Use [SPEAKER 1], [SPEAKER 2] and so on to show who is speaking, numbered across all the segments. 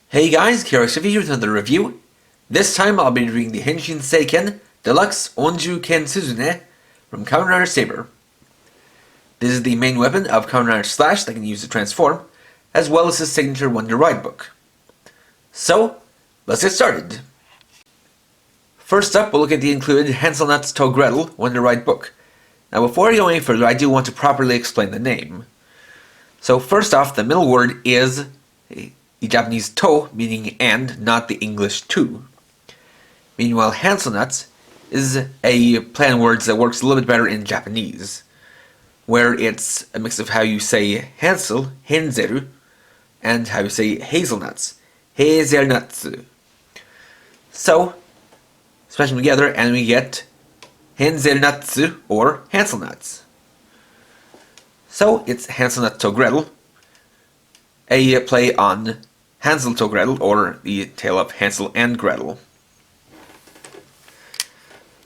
[SPEAKER 1] Hey guys, Kyoshi here with another review. This time I'll be reviewing the Henshin Seiken Deluxe Onjuuken Suzune from Kamen Saber. This is the main weapon of Kamen Slash that can use to transform, as well as his signature Wonder Ride book. So, let's get started. First up, we'll look at the included Hanselnuts to Gretel Wonder Ride book. Now before I go any further, I do want to properly explain the name. So first off, the middle word is the Japanese to, meaning and, not the English to. Meanwhile, Hanselnuts is a play on words that works a little bit better in Japanese, where it's a mix of how you say Hansel, henzeru, and how you say hazelnuts, hazelnuts. So, smash them together and we get Hanselnuts or Hanselnuts. So, it's Hanselnut to Gretel, a play on Hansel to Gretel, or the tale of Hansel and Gretel.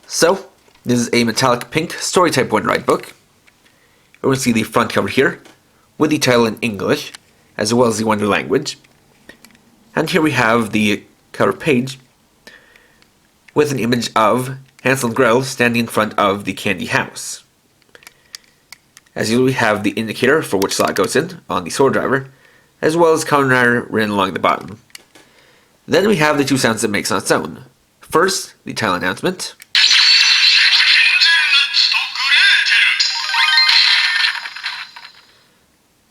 [SPEAKER 1] So, this is a metallic pink story type Wonder Ride book. We're going to see the front cover here, with the title in English, as well as the Wonder language. And here we have the cover page, with an image of Hansel and Gretel standing in front of the candy house. As usual, we have the indicator for which slot goes in on the sword driver, as well as Kamen Rider written along the bottom. Then we have the two sounds it makes on its own. First, the title announcement.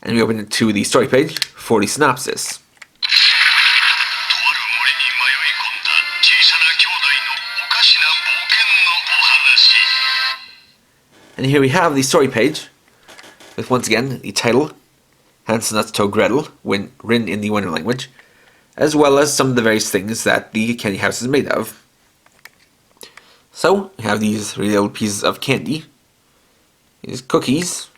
[SPEAKER 1] And we open it to the story page for the synopsis. And here we have the story page, with once again the title, Hanselnuts to Gretel, when written in the Wonder language, as well as some of the various things that the candy house is made of. So, we have these three little pieces of candy, these cookies,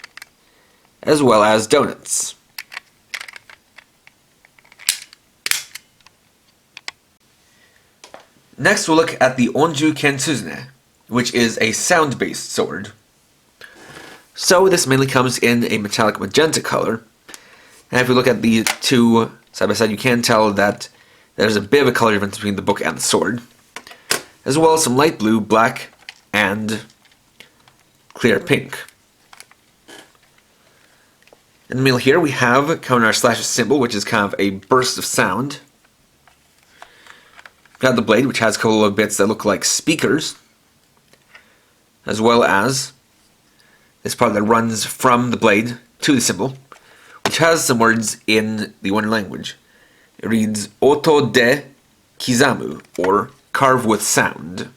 [SPEAKER 1] as well as donuts. Next we'll look at the Onjuuken Suzune, which is a sound-based sword. So this mainly comes in a metallic magenta color, and if we look at the two side by side, you can tell that there's a bit of a color difference between the book and the sword, as well as some light blue, black, and clear pink. In the middle here we have Kamen Slash's symbol, which is kind of a burst of sound. We've got the blade, which has a couple of bits that look like speakers, as well as this part that runs from the blade to the symbol, which has some words in the Wonder language. It reads Oto de Kizamu, or carve with sound.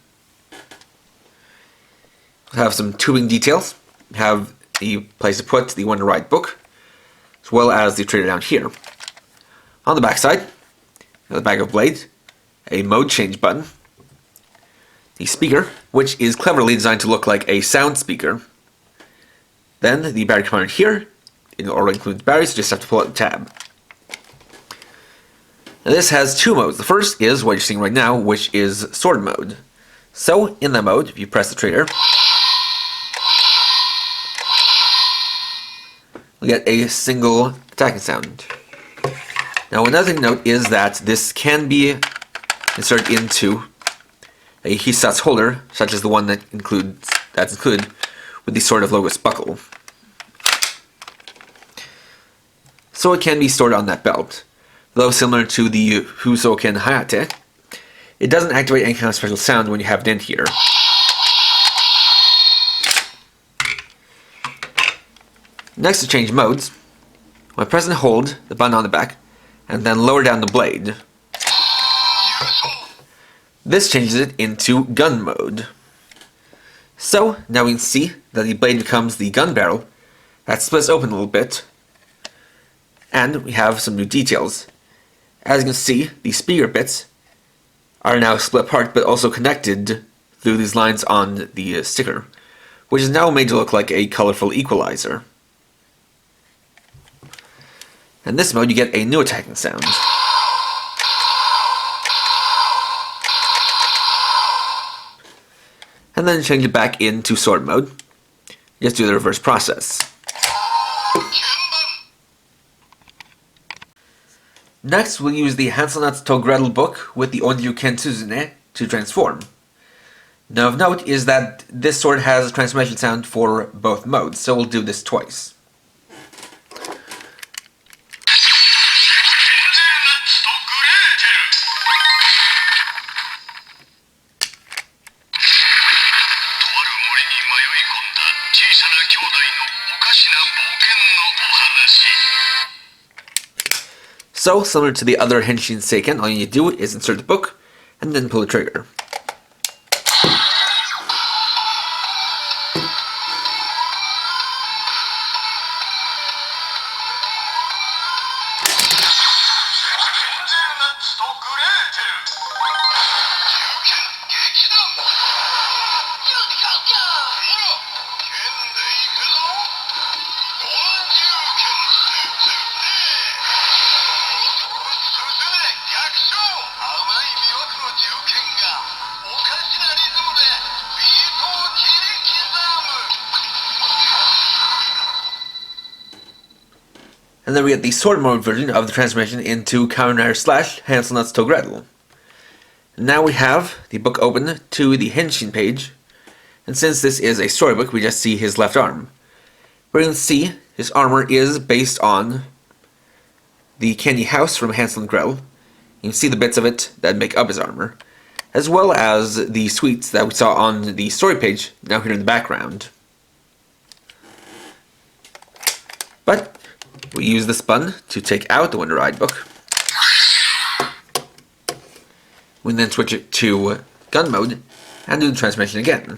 [SPEAKER 1] We have some tubing details. We have the place to put the Wonder Ride book, as well as the trader down here. On the back side, the back of blade, a mode change button, the speaker, which is cleverly designed to look like a sound speaker. Then the battery compartment here, it already includes batteries, so you just have to pull out the tab. Now this has two modes. The first is what you're seeing right now, which is sword mode. So in that mode, if you press the trigger, you'll get a single attacking sound. Now another thing to note is that this can be inserted into a Hisatsu holder, such as the one that's included with the Sword of Logos buckle. So it can be stored on that belt. Though similar to the Fusoken Hayate, it doesn't activate any kind of special sound when you have it in here. Next, to change modes, when I press and hold the button on the back, and then lower down the blade, this changes it into gun mode. So, now we can see that the blade becomes the gun barrel that splits open a little bit, and we have some new details. As you can see, the speaker bits are now split apart but also connected through these lines on the sticker, which is now made to look like a colorful equalizer. In this mode you get a new attacking sound. And then change it back into sword mode. Just do the reverse process. Next, we'll use the Hanselnuts to Gretel book with the Onjuuken Suzune to transform. Now of note is that this sword has a transformation sound for both modes, so we'll do this twice. So, similar to the other Henshin Seiken, all you need to do is insert the book, and then pull the trigger. And then we get the sword mode version of the transformation into Kamen / Hanselnuts to Gretel. Now we have the book open to the Henshin page, and since this is a storybook, we just see his left arm. We're going to see his armor is based on the candy house from Hansel and Gretel. You can see the bits of it that make up his armor, as well as the sweets that we saw on the story page, now here in the background. But we use this button to take out the Wonder Ride book. We then switch it to gun mode and do the transformation again.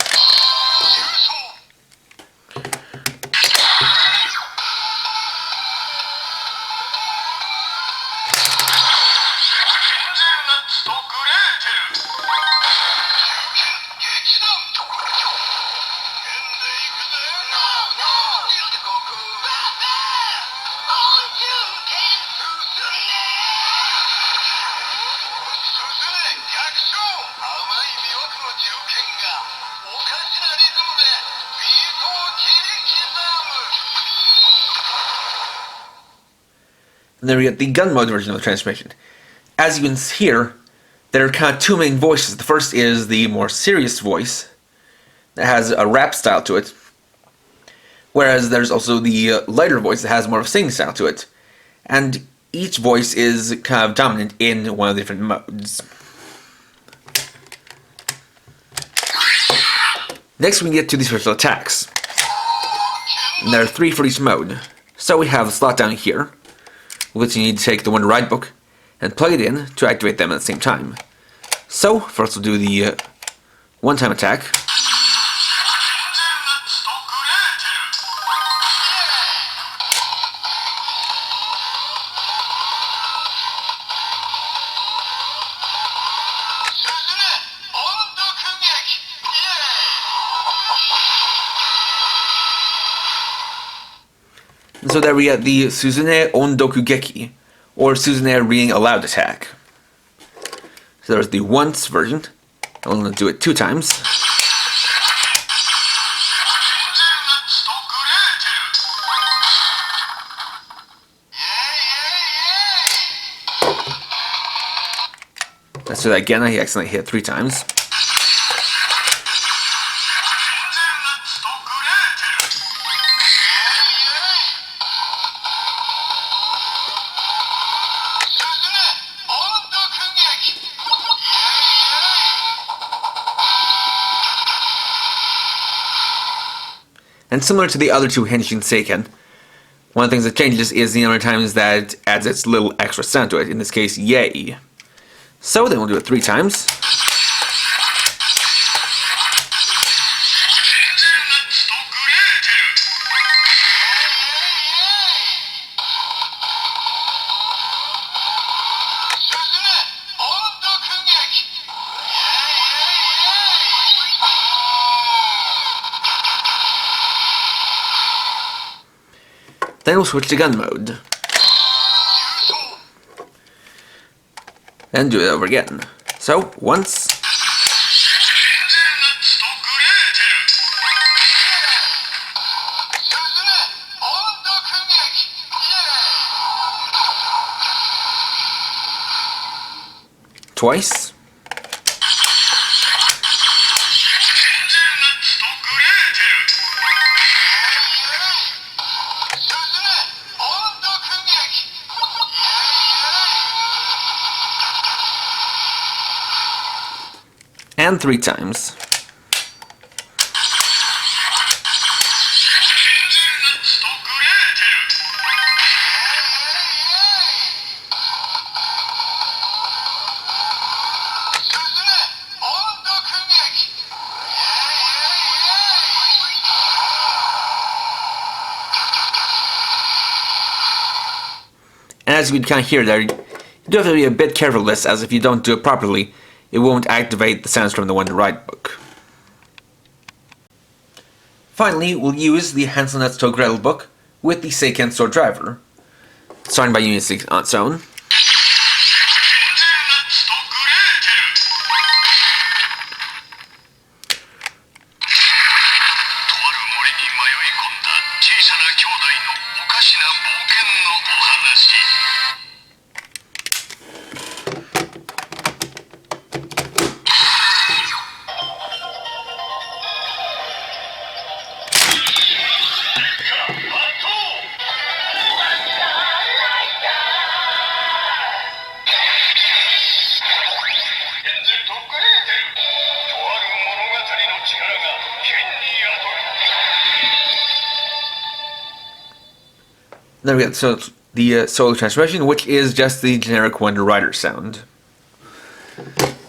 [SPEAKER 1] And then we get the gun mode version of the transformation. As you can hear, there are kind of two main voices. The first is the more serious voice that has a rap style to it, whereas there's also the lighter voice that has more of a singing style to it. And each voice is kind of dominant in one of the different modes. Next we can get to the special attacks. And there are 3 for each mode. So we have a slot down here, which you need to take the Wonder Ride book and plug it in to activate them at the same time. So, first we'll do the one-time attack. And so there we get the Suzune Ondokugeki, or Suzune reading aloud attack. So there's the once version. I'm going to do it 2 times. Let's do that again. I accidentally hit 3 times. And similar to the other 2 Henshin Seiken, one of the things that changes is the number of times that it adds its little extra sound to it, in this case, yay. So then we'll do it 3 times. Then we'll switch to gun mode. And do it over again. So, once. twice. And 3 times. And as you can kind of hear there, you do have to be a bit careful with this, as if you don't do it properly, it won't activate the sounds from the Wonder Ride book. Finally, we'll use the Hanselnuts to Gretel book with the Seiken Sword Driver, starting by using it on its own. Then we get the solo transformation, which is just the generic Wonder Rider sound.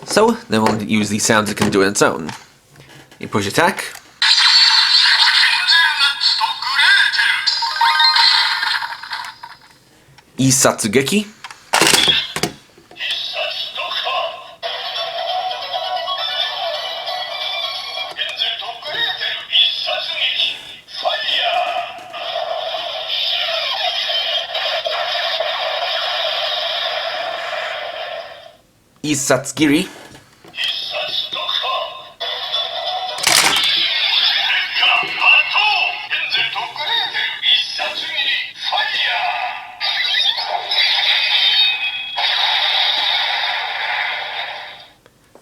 [SPEAKER 1] So, then we'll use the sounds it can do on its own. You push attack. Onjuuken. Onjuuken.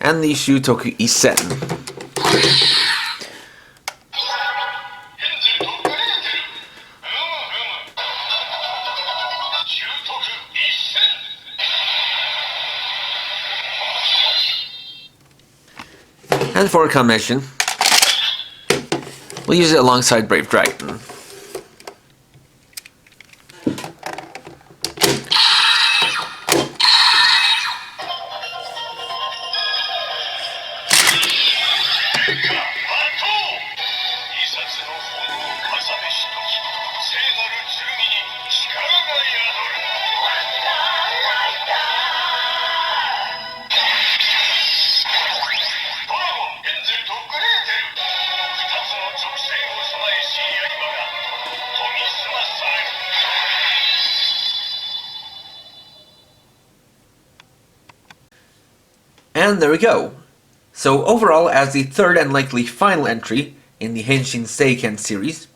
[SPEAKER 1] And the Shutoku Isen. And for a combination, we'll use it alongside Brave Dragon. And there we go. So overall, as the third and likely final entry in the Henshin Seiken series,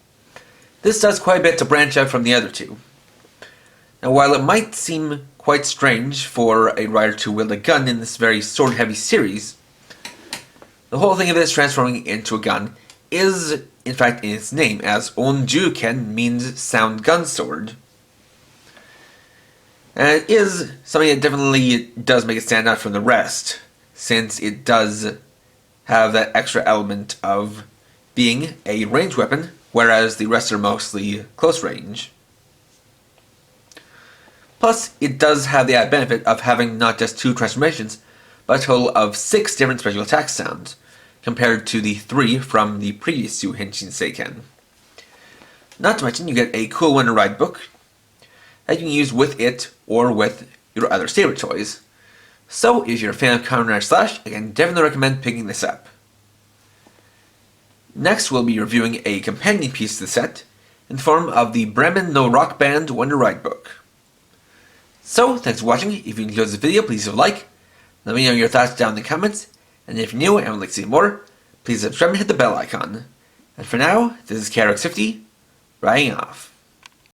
[SPEAKER 1] this does quite a bit to branch out from the other two. Now while it might seem quite strange for a rider to wield a gun in this very sword-heavy series, the whole thing of this transforming into a gun is, in fact, in its name, as Onjuuken means sound gun sword. And it is something that definitely does make it stand out from the rest, since it does have that extra element of being a ranged weapon, whereas the rest are mostly close range. Plus, it does have the added benefit of having not just 2 transformations, but a total of 6 different special attack sounds, compared to the 3 from the previous 2 Henshin Seiken. Not to mention, you get a cool Wonder Ride book that you can use with it or with your other Saber toys. So, if you're a fan of Kamen Rider Slash, again, definitely recommend picking this up. Next, we'll be reviewing a companion piece to the set, in the form of the Bremen no Rock Band Wonder Ride book. So, thanks for watching. If you enjoyed this video, please leave a like. Let me know your thoughts down in the comments. And if you're new and would like to see more, please subscribe and hit the bell icon. And for now, this is KRX50, riding off.